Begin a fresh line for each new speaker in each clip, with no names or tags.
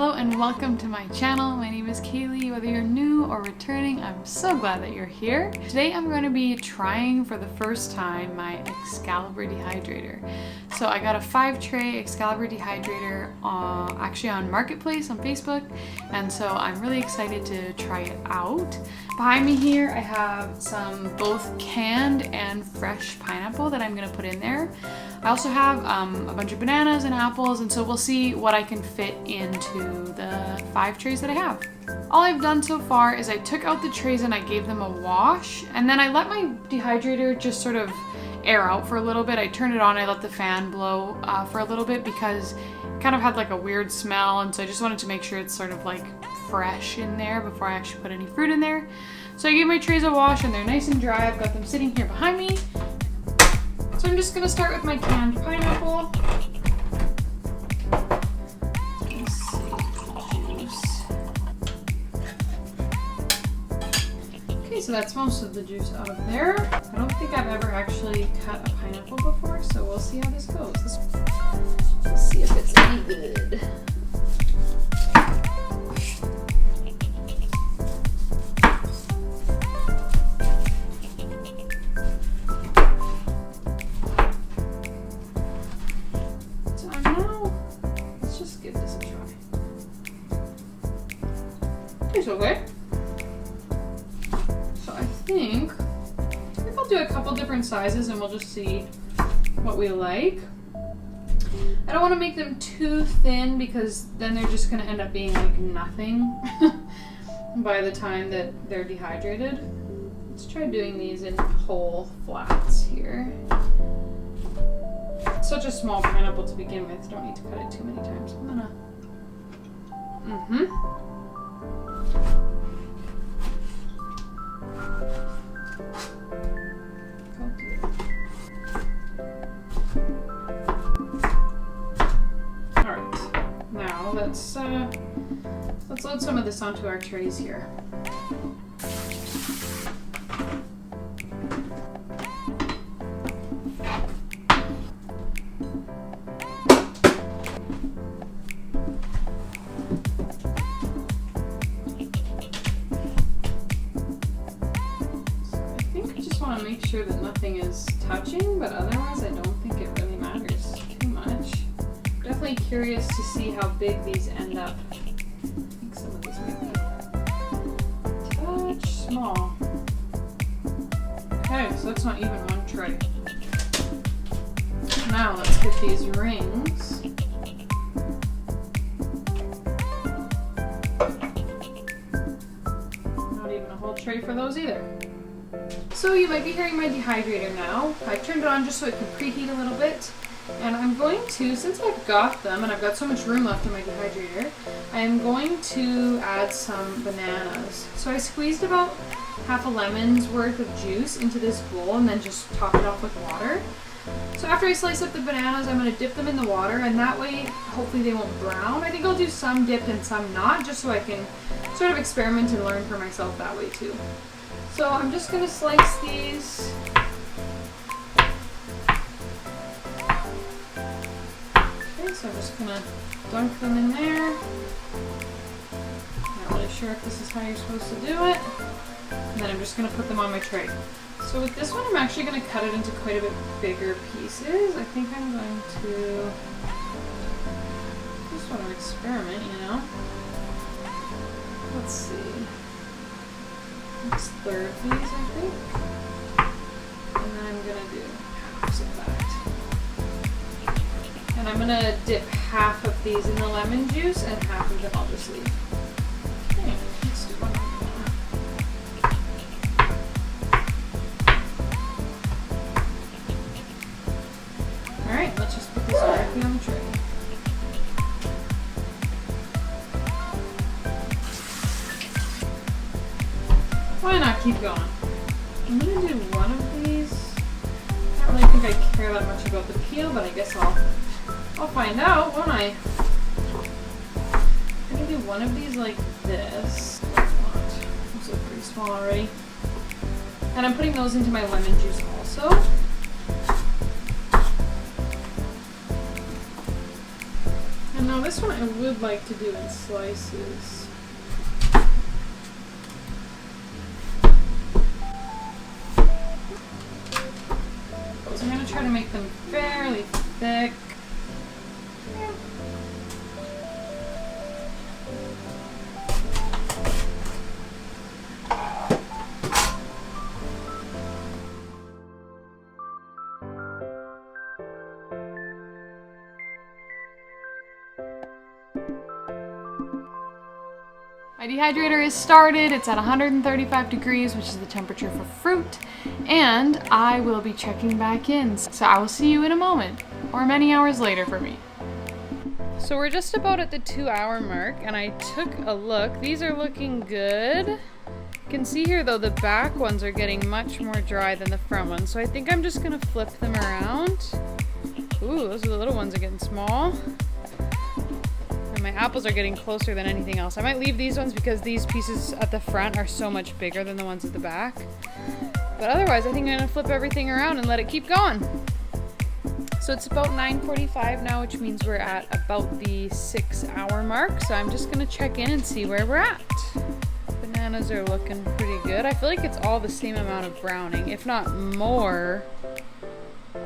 Hello and welcome to my channel. My name is Kaylee. Whether you're new or returning, I'm so glad that you're here. Today I'm going to be trying for the first time my Excalibur Dehydrator. So I got a 5-tray Excalibur Dehydrator actually on Marketplace on Facebook, and so I'm really excited to try it out. Behind me here I have some both canned and fresh pineapple that I'm going to put in there. I also have a bunch of bananas and apples, and so we'll see what I can fit into the 5 trays that I have. All I've done so far is I took out the trays and I gave them a wash, and then I let my dehydrator just sort of air out for a little bit. I turned it on, I let the fan blow for a little bit because it kind of had like a weird smell, and so I just wanted to make sure it's sort of like fresh in there before I actually put any fruit in there. So I gave my trays a wash and they're nice and dry. I've got them sitting here behind me. So I'm just going to start with my canned pineapple. Juice. Okay, so that's most of the juice out of there. I don't think I've ever actually cut a pineapple before, so we'll see how this goes. Let's see if it's any good. It's okay. So I think I'll do a couple different sizes and we'll just see what we like. I don't want to make them too thin because then they're just going to end up being like nothing by the time that they're dehydrated. Let's try doing these in whole flats here. It's such a small pineapple to begin with. Don't need to cut it too many times. I'm gonna Alright, now let's load some of this onto our trays here. Make sure that nothing is touching, but otherwise I don't think it really matters too much. Definitely curious to see how big these end up. I think some of these might be a touch small. Okay, so that's not even one tray. Now let's get these rings. Not even a whole tray for those either. So you might be hearing my dehydrator now. I turned it on just so it can preheat a little bit. And I'm going to, since I've got them and I've got so much room left in my dehydrator, I am going to add some bananas. So I squeezed about half a lemon's worth of juice into this bowl and then just top it off with water. So after I slice up the bananas, I'm going to dip them in the water, and that way hopefully they won't brown. I think I'll do some dipped and some not, just so I can sort of experiment and learn for myself that way too. So I'm just going to slice these. Okay, so I'm just going to dunk them in there. Not really sure if this is how you're supposed to do it. And then I'm just going to put them on my tray. So with this one, I'm actually going to cut it into quite a bit bigger pieces. I think I'm going to just want to experiment, you know. Let's see. Let's third these, I think. And then I'm going to do halves of that. And I'm going to dip half of these in the lemon juice and half of them I'll just leave. Okay, let's do one more. Alright, let's just put this directly on the tray. Why not keep going? I'm going to do one of these. I don't really think I care that much about the peel, but I guess I'll find out, won't I? I'm going to do one of these like this. Those are pretty small already. And I'm putting those into my lemon juice also. No, this one I would like to do in slices. So I'm going to try to make them fairly thick. My dehydrator is started. It's at 135 degrees, which is the temperature for fruit, and I will be checking back in. So I will see you in a moment, or many hours later for me. So we're just about at the 2-hour mark, and I took a look. These are looking good. You can see here though, the back ones are getting much more dry than the front ones, so I think I'm just gonna flip them around. Ooh, those are the little ones are getting small. My apples are getting closer than anything else. I might leave these ones because these pieces at the front are so much bigger than the ones at the back. But otherwise, I think I'm gonna flip everything around and let it keep going. So it's about 9:45 now, which means we're at about the 6-hour mark. So I'm just gonna check in and see where we're at. Bananas are looking pretty good. I feel like it's all the same amount of browning, if not more,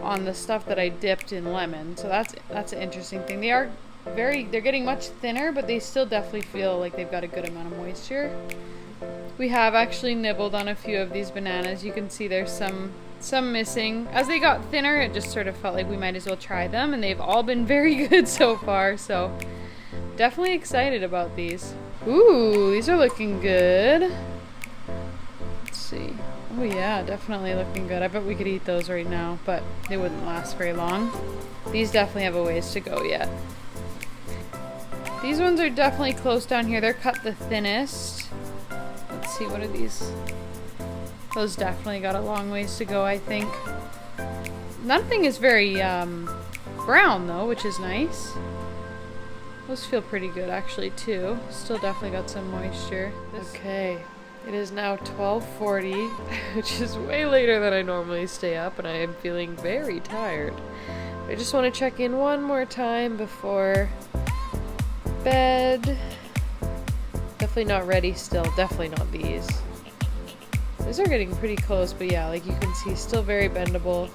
on the stuff that I dipped in lemon. So that's an interesting thing. They're getting much thinner, but they still definitely feel like they've got a good amount of moisture. We have actually nibbled on a few of these bananas. You can see there's some missing. As they got thinner, it just sort of felt like we might as well try them, and they've all been very good so far, so definitely excited about these. Ooh, these are looking good. Let's see. Oh yeah, definitely looking good. I bet we could eat those right now, but they wouldn't last very long. These definitely have a ways to go yet. These ones are definitely close down here. They're cut the thinnest. Let's see, what are these? Those definitely got a long ways to go, I think. Nothing is very brown though, which is nice. Those feel pretty good actually too. Still definitely got some moisture. Okay, it is now 12:40, which is way later than I normally stay up, and I am feeling very tired. I just want to check in one more time before bed. Definitely not ready still. Definitely not these. These are getting pretty close, but yeah, like you can see, still very bendable.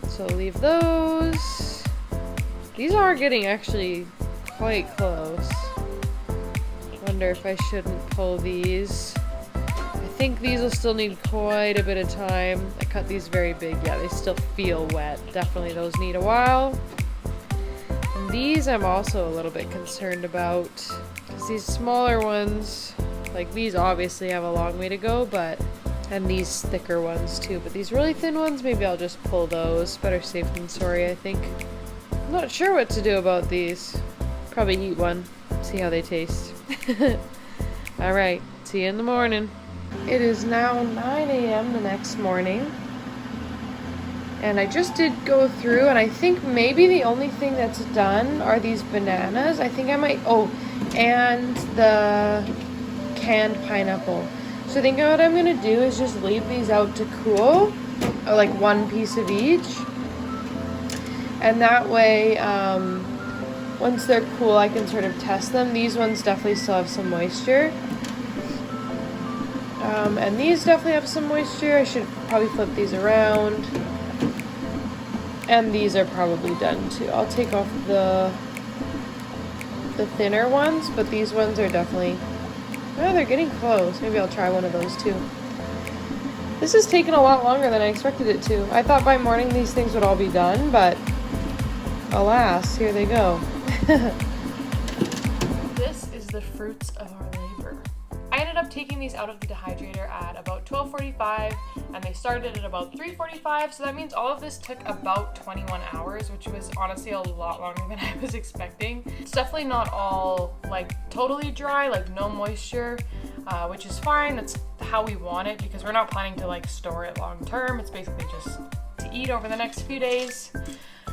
So I'll leave those. These are getting actually quite close. Wonder if I shouldn't pull these. I think these will still need quite a bit of time. I cut these very big. Yeah, they still feel wet. Definitely those need a while. And these I'm also a little bit concerned about, because these smaller ones, like these obviously have a long way to go, and these thicker ones too, but these really thin ones, maybe I'll just pull those. Better safe than sorry, I think. I'm not sure what to do about these. Probably eat one, see how they taste. Alright, see you in the morning. It is now 9 a.m. the next morning, and I just did go through, and I think maybe the only thing that's done are these bananas. I think I might, and the canned pineapple. So I think what I'm gonna do is just leave these out to cool, or like one piece of each, and that way once they're cool I can sort of test them. These ones definitely still have some moisture, and these definitely have some moisture. I should probably flip these around, and these are probably done too. I'll take off the thinner ones, but these ones are definitely, oh, they're getting close. Maybe I'll try one of those too. This has taken a lot longer than I expected it to. I thought by morning these things would all be done, but alas, here they go. This is the fruits of our labor. I ended up taking these out of the dehydrator at about 12:45, and they started at about 3:45, so that means all of this took about 21 hours, which was honestly a lot longer than I was expecting. It's definitely not all like totally dry, like no moisture, which is fine. That's how we want it, because we're not planning to like store it long term. It's basically just to eat over the next few days.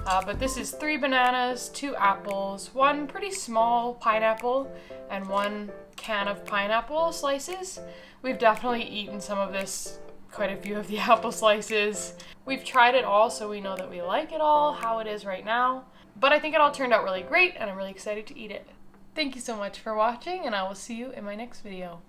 But this is 3 bananas, 2 apples, 1 pretty small pineapple, and 1 can of pineapple slices. We've definitely eaten some of this, quite a few of the apple slices. We've tried it all, so we know that we like it all, how it is right now. But I think it all turned out really great, and I'm really excited to eat it. Thank you so much for watching, and I will see you in my next video.